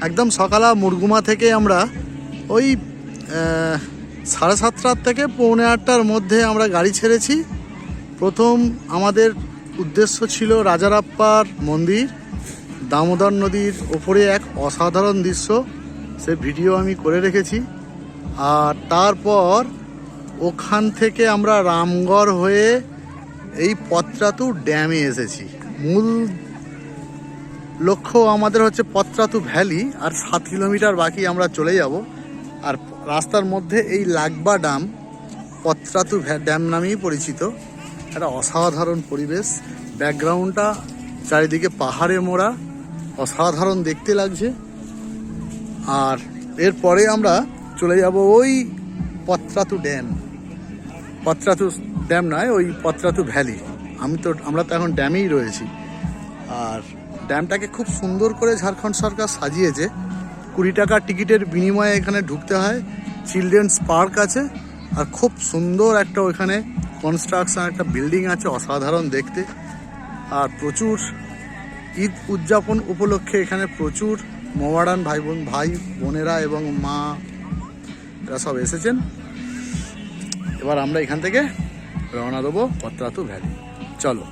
একদম সকালা মুরগুমা থেকে আমরা ওই 7:30 থেকে 7:45-র মধ্যে আমরা গাড়ি ছেড়েছি। প্রথম আমাদের উদ্দেশ্য ছিল রাজারাপ্পার মন্দির, দামোদর নদীর ওপরে এক অসাধারণ দৃশ্য, সে ভিডিও আমি করে রেখেছি। আর তারপর ওখান থেকে আমরা রামগড় হয়ে এই পত্রাতু ড্যামে এসেছি। মূল লক্ষ্য আমাদের হচ্ছে পত্রাতু ভ্যালি, আর 7 কিলোমিটার বাকি আমরা চলে যাব। আর রাস্তার মধ্যে এই লাগবা ড্যাম, পত্রাতু ড্যাম নামেই পরিচিত। একটা অসাধারণ পরিবেশ, ব্যাকগ্রাউন্ডটা চারিদিকে পাহাড়ে মোড়া, অসাধারণ দেখতে লাগছে। আর এরপরে আমরা চলে যাব ওই পত্রাতু ড্যাম, পত্রাতু ড্যাম নয়, ওই পত্রাতু ভ্যালি। আমরা তো এখন ড্যামেই রয়েছি। আর ড্যামটাকে খুব সুন্দর করে ঝাড়খণ্ড সরকার সাজিয়েছে। 20 টাকা টিকিটের বিনিময়ে এখানে ঢুকতে হয়। চিলড্রেন্স পার্ক আছে, আর খুব সুন্দর একটা ওইখানে কনস্ট্রাকশন একটা বিল্ডিং আছে, অসাধারণ দেখতে। আর প্রচুর ঈদ উদযাপন উপলক্ষে এখানে প্রচুর মোহামেডান ভাই বোনেরা এবং মা এরা সব এসেছেন। এবার আমরা এখান থেকে রওনা দেবো পত্রাতু ভ্যালি। চলো।